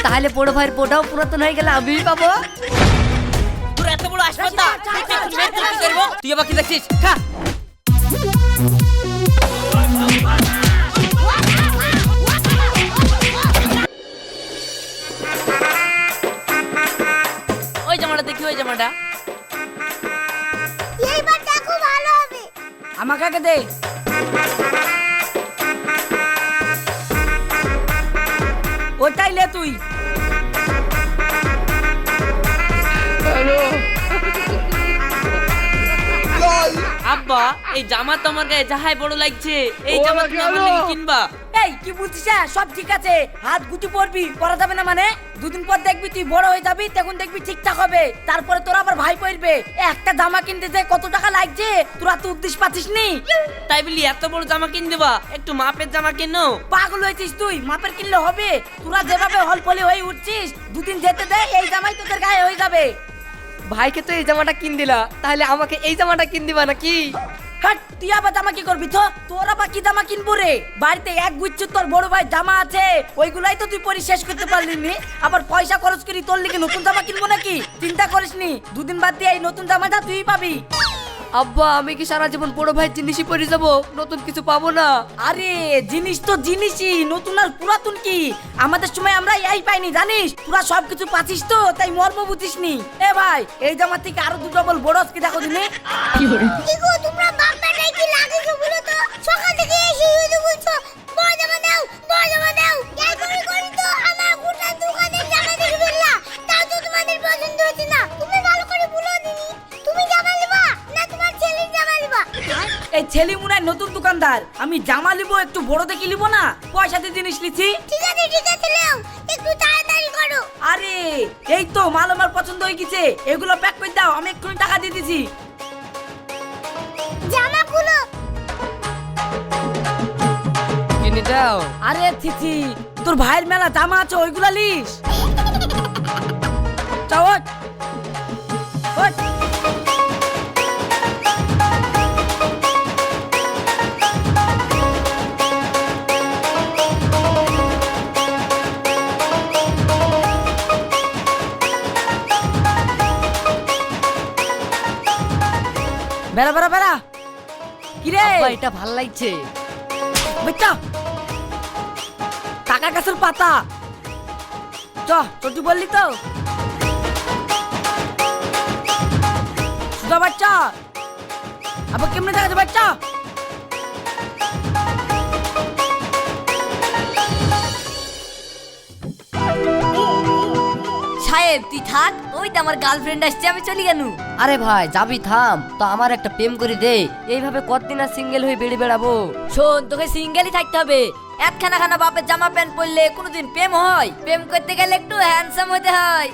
তাহলে বড় ভাইয়ের পোটাও পুরাতন হয়ে গেলে আমিই পাবো। তোর এত বড় আসপাতা, তুই আবার কি দেখছিস? খা। ওই জামাটা দেখি, ওই জামাটা এইবার দেখো ভালো হবে। আমাকে আগে দে। ওটাই লে তুই। আব্বা, এই জামা তো আমার গায়ে যাহাই বড় লাগছে, এই জামা তুমি আমার লাগি কিনবা? এই কি বলছিস? সব ঠিক আছে, হাত গুটি পরবি, পরা যাবে না মানে? দুদিন পর দেখবি তুই বড় হয়ে যাবি, তখন দেখবি ঠিকঠাক হবে। তারপরে তোর আবার ভাই পড়বে। একটা জামা কিনতে যে কত টাকা লাগছে তোরা তো উদ্দেশ্য পাচ্ছিস নি। তাই বলি এত বড় জামা কিন দেবা? একটু মাপের জামা কিনো। পাগল হয়েছিস তুই? মাপের কিনলে হবে? তোরা যেভাবে হলফলি হয়ে উঠছিস, দুদিন যেতে দে, এই জামাই তোদের গায়ে হয়ে যাবে। ভাইকে তো এই জামাটা কিন দিলা, তাহলে আমাকে এই জামাটা কিন দিবা নাকি? হাট, তুই আবার জামা কি করবি? তো তোর আবার কি জামা কিনবো রে? বাড়িতে এক গুচ্ছ তোর বড় ভাই জামা আছে, ওইগুলাই তো তুই পরি শেষ করতে পারলি নি। আবার পয়সা খরচ করি তোর লিগে নতুন জামা কিনবো নাকি? চিন্তা করিস নি, দুদিন বাদ দিয়ে এই নতুন জামাটা তুই পাবি। আব্বা, আমি কি সারা জীবন বড় ভাইয়ের জিনিসই পরে যাবো? নতুন কিছু পাবো না? আরে জিনিস তো জিনিসই, নতুন আর পুরাতন কি? আমাদের সময় আমরা এই পাইনি জানিস? তোরা সবকিছু পাচ্ছিস তো, তাই মর্ম বুঝিস নি। এ ভাই, এই জামা থেকে আরো দুটো বল বড় কি দেখো দিনে। কি গো তোমরা বাপ বেটাই কি লাগিয়েছো বলো তো? সকাল থেকে এসে শুধু বলছো বড় জামা দাও, বড় জামা দাও। এই করে করে তো আমার গোটা দোকানের জামা দেখে ফেললা। তাও তো তোমাদের পছন্দ হচ্ছে না। তুমি ভালো করে বলো দিনি, তুমি জামা নিবা না তোমার ছেলের জামা নিবা? এই ছেলে মনে হয় নতুন দোকানদার। আমি জামা নিবো, একটু বড় দেখে নিবো না? পয়সা দিয়ে জিনিস নিচ্ছি। ঠিক আছে নাও, একটু তাড়াতাড়ি করো। আরে এই তো মাল আমার পছন্দ হয়ে গেছে, এগুলো প্যাক করে দাও, আমি এক্ষুনি টাকা দিয়ে দিছি। জামা খুলো। কিনে দাও। আরে থিথি, তোর ভাইয়ের মেলা জামা আছে, ওইগুলা লিস। চাও ওঠ। ওঠ। বেড়া বেড়া বেড়া। কিরে আব্বা, এটা ভাল লাগছে। বেটা, টাকা গাছের পাতা। চটি বললি তো সুধা বাচ্চা, আবার কেমনে দেখা যায় বাচ্চা? সাহেব তুই থাক, ওই তো আমার গার্লফ্রেন্ড আসছে, আমি চলি কেন? আরে ভাই যাবি থাম তো, আমার একটা প্রেম করে দে। এইভাবে কতদিন আর সিঙ্গেল হয়ে বেড়ে বেড়াবো? শোন, তোকে সিঙ্গেলই থাকতে হবে। একখানা খানা বাপের জামা প্যান্ট পরলে কোনোদিন প্রেম হয়? প্রেম করতে গেলে একটু হ্যান্ডসাম হতে হয়।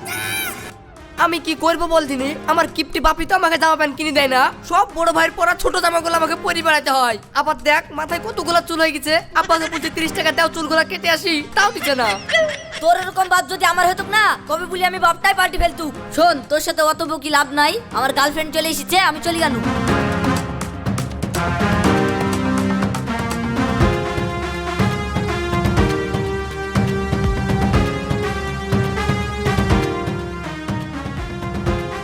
আমি কি করবো বলদিনি? আমার কিপটি বাপি তো আমাকে জামা প্যান্ট কিনে দেয় না। সব বড় ভাইয়ের পরা ছোট জামাগুলো আমাকে পরি বেড়াতে হয়। আবার দেখ মাথায় কতগুলো চুল হয়ে গেছে, আব্বাকে বলছে 30 টাকা দাও চুলগুলো কেটে আসি, তাও দিচ্ছে না। তোর এরকম বাদ যদি আমার হতো না, কবে বলি আমি বাপটাই পাল্টি ফেলতু। শোন, তোর সাথে অত বকি লাভ নাই, আমার গার্লফ্রেন্ড চলে এসেছে, আমি চলি কেন?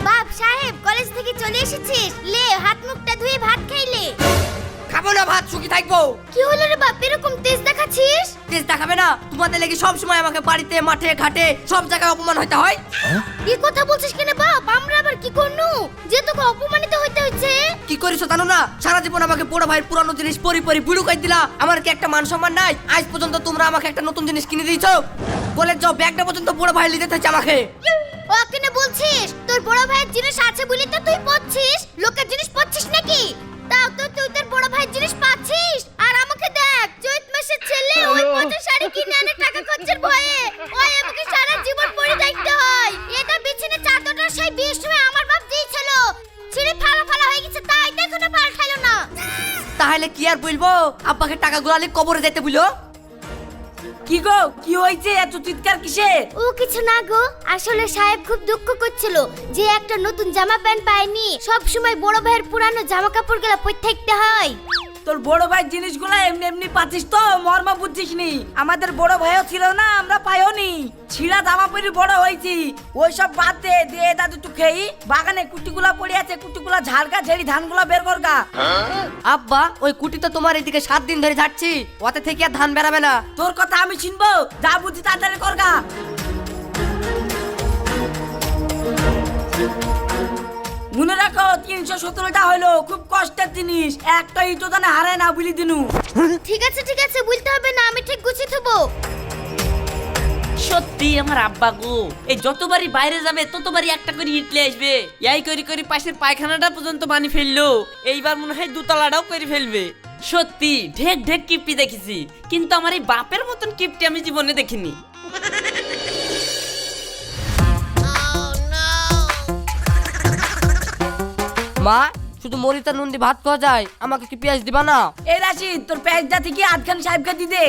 বাপ সাহেব কলেজ থেকে চলে এসেছিস, লে হাত মুখটা ধুয়ে ভাত খাইলে। খাবো না ভাত, সুখী থাকবো। কি হলো রে বাপ, এরকম তেজ দেখাচ্ছিস? তেজ দেখাবে না? তোমাদের লেগে সব সময় আমাকে বাড়িতে মাঠে ঘাটে সব জায়গায় অপমান হইতে হয়। কি কথা বলছিস কেন বাপ? আমরা আবার কি করনু যে তোকে অপমানিত হইতে হচ্ছে? কি করিস জানো না? সারা জীবন আমাকে বড় ভাইয়ের পুরানো জিনিস পরি পরি বুড়ো করে দিলা। আমার কি একটা মান সম্মান নাই? আজ পর্যন্ত তোমরা আমাকে একটা নতুন জিনিস কিনে দিয়েছো। কলেজ যাও, ব্যাগটা পর্যন্ত বড় ভাই নিতে চাইছে আমাকে। ও কেন বলছিস? তোর বড় ভাইয়ের জিনিস আছে বলি তো তুই পড়ছিস, লোকের জিনিস পড়ছিস নাকি? তাও তো তুই তোর বড় ভাইয়ের জিনিস পাচ্ছিস, আর আমাকে দেখ চৈত মাসের ছেলে ওই পচা শাড়ি কিনে আনে টাকা খরচের ভয়ে, ওই আমাকে সারা জীবন পরে থাকতে হয়। এটা বিছানে চাদরটা সেই বিয়ের সময় আমার বাপ দিয়েছিল, ছিঁড়ে ফালা ফালা হয়ে গেছে, তাই দেখো না পাল্টাইলো না। তাহলে কি আর বলবো? আব্বাকে টাকা গুলালে কবরে যেতে বলো। কি গো, কি হয়েছে? এত চিৎকার কিসের? ও কিছু না গো, আসলে সাহেব খুব দুঃখ করছিল যে একটা নতুন জামা প্যান্ট পায়নি, সব সময় বড় ভাইয়ের পুরানো জামা কাপড়গুলো পরে থাকতে হয়। তোর বড় ভাই জিনিসগুলো এমনি এমনি পাচ্ছিস তো মর্ম বুঝছিস নি। আমাদের বড় ভাইও ছিল না, আমরা পাইও নি। ছিঁড়া জামা পরে বড় হয়েছি, ওইসব বাদ দে। দিয়ে দাদু তুই খেয়ে বাগানে কুটিগুলা পড়ে আছে, কুটিগুলা ঝাড়গা ঝেড়ি ধানগুলা বের করগা। আব্বা ওই কুটি তো তোমার এদিকে 7 দিন ধরে ঝাড়ছি, ওতে থেকে আর ধান বেরাবে না। তোর কথা আমি শুনবো, যা বুঝি তাড়াতাড়ি করগা। মনে রাখো 317টা হইলো, খুব কষ্টের জিনিস, একটা ইটো দানে হারায় না বলি দিনু। ঠিক আছে বলতে হবে না, আমি ঠিক গুছিয়ে দেবো। সত্যি আমার আব্বা গো, এই যতবারই বাইরে যাবে ততবারই একটা করে ইটলে আসবে। এই করি করি পাশের পায়খানাটা পর্যন্ত পানি ফেললো, এইবার মনে হয় দুতলাটাও করে ফেলবে। সত্যি ঢেক ঢেক কিপটি দেখেছি, কিন্তু আমার এই বাপের মতন কিপটি আমি জীবনে দেখিনি। মা শুধু মরিতা নুন দিয়ে ভাত খাওয়া যায়, আমাকে কি পেঁয়াজ দিবা না? এই রাশিদ, তোর পেঁয়াজটা থেকে আধখান সাহেবকে দি দে।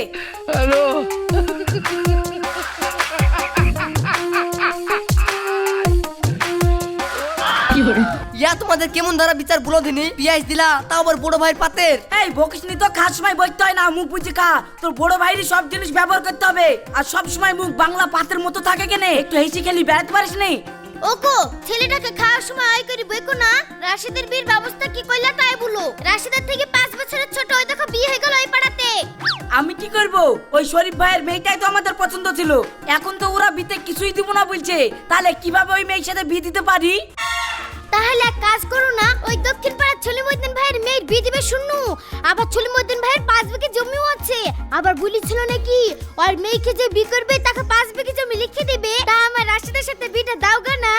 ইয়া তোমাদের কেমন ধরা বিচার বলো দিনি, পেঁয়াজ দিলা তাও আবার বড় ভাইয়ের পাতের। এই বকিসনি তো, খাস সময় বইতে হয় না, মুখ বুঝে খা। তোর বড় ভাইরই সব জিনিস ব্যবহার করতে হবে, আর সব সময় মুখ বাংলা পাতের মতো থাকে কেনে? একটু হেসে খেলি বেড়াতে পারিস নি? ওকো ছেলেটাকে খাওয়ার সময় আয় করে বইকো না। রাশিদের বিয়ের ব্যবস্থা কি করলা তাই বলো। রাশিদের থেকে 5 বছরের ছোট, ওই দেখো বিয়ে হয়ে গেল এই পাড়াতে। আমি কি করব? ওই শরীফ ভাইয়ের মেয়েটাই তো আমাদের পছন্দ ছিল, এখন তো ওরা বিতে কিছুই দিব না বলছে। তাহলে কিভাবে ওই মেয়ের সাথে বিয়ে দিতে পারি? তাহলে এক কাজ করো না, ওই দক্ষিণ পাড়ার ছলিমুদ্দিন ভাইয়ের মেয়ের বিয়ে দিবে শুনু। আবার ছলিমুদ্দিন ভাইয়ের 5 বিঘে জমিও আছে, আবার বলেছিল নাকি ওর মেয়েকে যে বিয়ে করবে তাকে 5 বিঘে জমি লিখে দেবে। তা আমার রাশিদের সাথে বিয়েটা দাও গা না।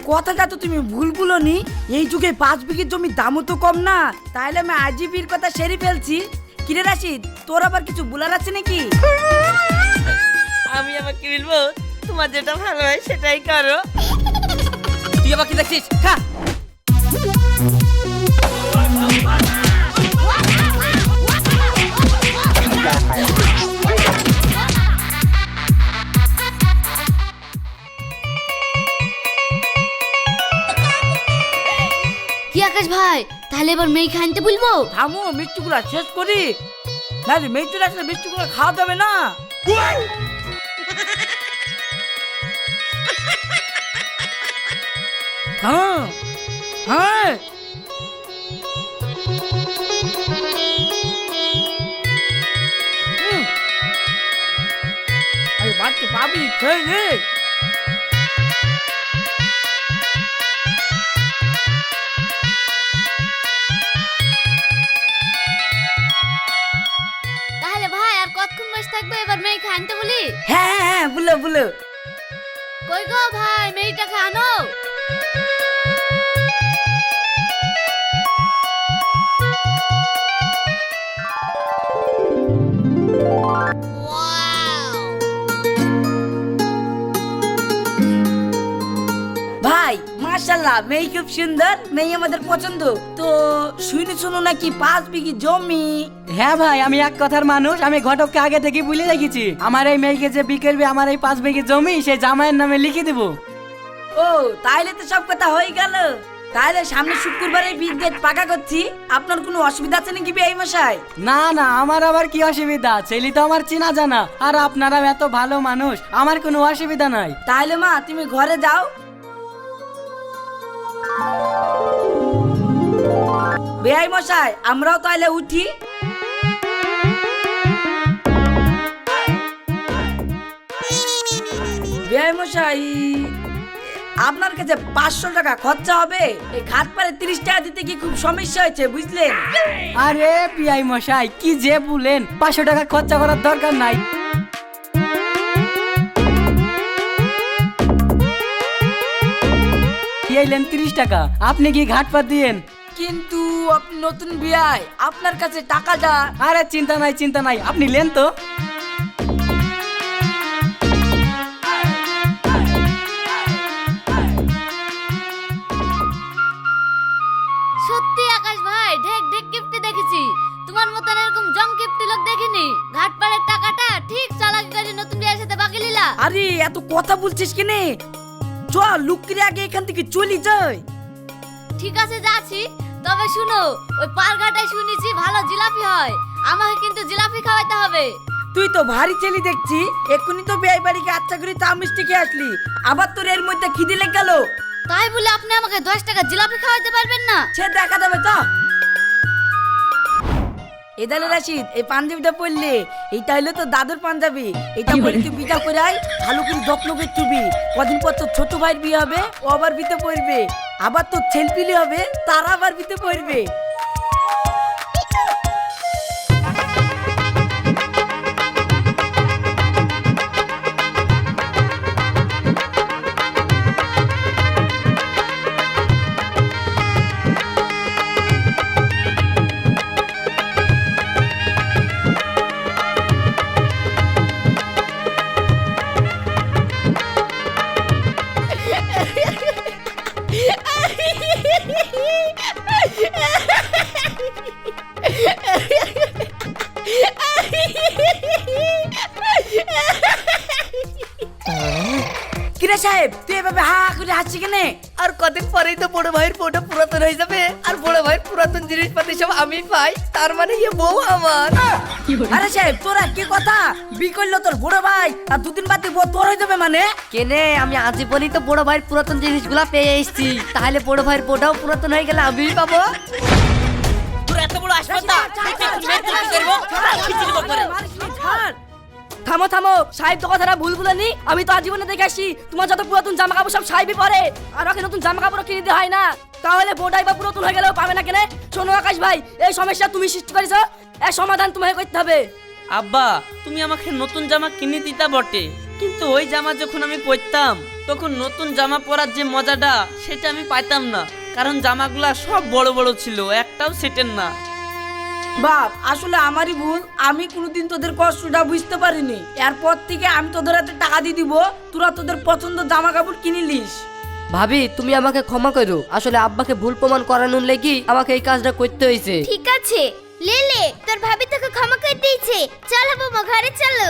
কথাটা তো তুমি ভুল বলনি, এই যুগে 5 বিঘে জমির দামও তো কম না। তাহলে আমি আজই বিয়ের কথা সেরে ফেলছি। কিরে রাশিদ, তোর আবার কিছু বলার আছে নাকি? আমি আবার কি বলবো, তোমার যেটা ভালো হয় সেটাই করো। তুই আবার কি দেখছিস? খা। কি আকাশ ভাই, তাহলে এবার মেয়ে খাইতে বলবো? থামো, মিষ্টিগুলা শেষ করি। না রে, মেয়েটা রাখলে মিষ্টিগুলা খাওয়া যাবে না। হ্যাঁ হ্যাঁ, আরে বাচ্চা পাবি খেয়ে নে। তাহলে ভাই আর কতক্ষণ বসে থাকবে, এবার মেয়ে খাইতে বলি? হ্যাঁ হ্যাঁ হ্যাঁ, বলো বলো। কই গো ভাই, মেয়েটা খানো। ভাই মাশাআল্লাহ, মেয়ে খুব সুন্দর, মেয়ে আমাদের পছন্দ। তো শুনো নাকি 5 বিঘি জমি? হ্যাঁ ভাই, আমি এক কথার মানুষ, আমি ঘটককে আগে থেকে বলে রেখেছি আমার এই মেয়েকে যে বিয়ে করবে, আমার এই 5 বিঘি জমি সে জামাইয়ের নামে লিখে দেবো। ও তাইলে তো সব কথা হয়ে গেল। তাহলে সামনে শুক্রবারে বিয়ের ডেট পাকা করছি। আপনার কোনো অসুবিধা আছে নাকি বিয়ে মশাই? না না, আমার আবার কি অসুবিধা, ছেলে তো আমার চেনা জানা, আর আপনারা এত ভালো মানুষ, আমার কোনো অসুবিধা নাই। তাহলে মা তুমি ঘরে যাও। বেয়াই মশাই, আমরাও তাহলে উঠি। বেয়াই মশাই, আপনার কাছে 500 টাকা খরচা হবে। এই ঘাট পারে 30 টাকা দিতে কি খুব সমস্যা হয়েছে বুঝলেন? আরে পিয়াই মশাই, কি যে বলেন, 500 টাকা খরচা করার দরকার নাই। দিয়েলেন 30 টাকা, আপনি কি ঘাট পার দিয়েন? কিন্তু আপনি নতুন বিয়াই, আপনার কাছে টাকাটা। আরে চিন্তা নাই, আপনি লেন তো। সত্যি আকাশ ভাই, ঢেক ঢেক কিপ্টি দেখেছি, তোমার মতন এরকম জম কিপ্টি লোক দেখিনি। ঘাট পাড়ের টাকাটা ঠিক চালাকি করে নতুন বিয়ের সাথে বাকি লিলা। আরে এত কথা বলছিস কেনে? চল লুকিয়ে আগে এখান থেকে চলি যাই। ঠিক আছে যাচ্ছি, তবে শুনো, ওই পারঘাটায় শুনেছি ভালো জিলাপি হয়, আমাকে কিন্তু জিলাপি খাওয়াতে হবে। তুই তো ভারী ছেলে দেখছি, এক্ষুনি তো বিয়ে বাড়িকে আচ্ছা করে চা মিষ্টি খেয়ে আসলি, আবার তোর এর মধ্যে খিদে লেগে গেল। তাই বলে আপনি আমাকে 10 টাকা জিলাপি খাওয়াতে পারবেন না? সে দেখা যাবে চ। এদালে রাশিদ, এই পাঞ্জাবিটা পরলে, এইটা হলো তো দাদুর পাঞ্জাবি, এটা পরে তুই বিটা করে আয়, ভালো করে যত্ন করে চুবি। কদিন পর তোর ছোট ভাইয়ের বিয়ে হবে, ও আবার বিতে পড়বে, আবার তোর ছেলপিলি হবে, তারা আবার বিতে পড়বে। কিরে সাহেব, তুই এভাবে হা হা করে হাসছি কেনে? আর কদিন পরেই তো বড় ভাইয়ের বউটা পুরাতন হয়ে যাবে, আর বড় ভাইয়ের পুরাতন জিনিসপাতি সব আমি পাই, তার মানে ইয়ে বউ আমার। আরে সাহেব, তোরা কি কথা? বি করলো তোর বড় ভাই, আর দুদিন বাদে বউ তোর হয়ে যাবে মানে? কেনে আমি আজীবনই তো বড় ভাইয়ের পুরাতন জিনিসগুলা পেয়ে এসেছি, তাহলে বড় ভাইয়ের বউটাও পুরাতন হয়ে গেলে আমিই পাবো। তোর এত বড় আসপাতা, থামো থামো সাহেব, তো কথাটা ভুল বলেনি। আমি তো আজীবনে দেখে আসি তোমার যত পুরাতন জামা কাপড় সব সাহেবই পরে, আর ওকে নতুন জামা কাপড় কিনে দিতে হয় না, তাহলে বোটাই বা পুরাতন হয়ে গেলেও পাবে না কেনে? শোনো আকাশ ভাই, এই সমস্যা তুমি সৃষ্টি করেছো, এর সমাধান তোমাকে করতে হবে। আব্বা, তুমি আমাকে নতুন জামা কিনে দিতা বটে, কিন্তু ওই জামা যখন আমি পরতাম তখন নতুন জামা পরার যে মজাটা সেটা আমি পাইতাম না, কারণ জামাগুলা সব বড় বড় ছিল, একটাও সেটের না। বাপ, আসলে আমারই ভুল, আমি কোনোদিন তোদের কষ্টটা বুঝতে পারিনি। এরপর থেকে আমি তোদের হাতে টাকা দিয়ে দিব, তোরা তোদের পছন্দ জামা কাপড় কিনে নিস। ভাবি তুমি আমাকে ক্ষমা করো, আসলে আব্বাকে ভুল প্রমাণ করানোর লেগে আমাকে এই কাজটা করতে হয়েছে। ঠিক আছে লে লে, তোর ভাবি তোকে ক্ষমা করে দিয়েছে, চলো বৌমা ঘরে চলো।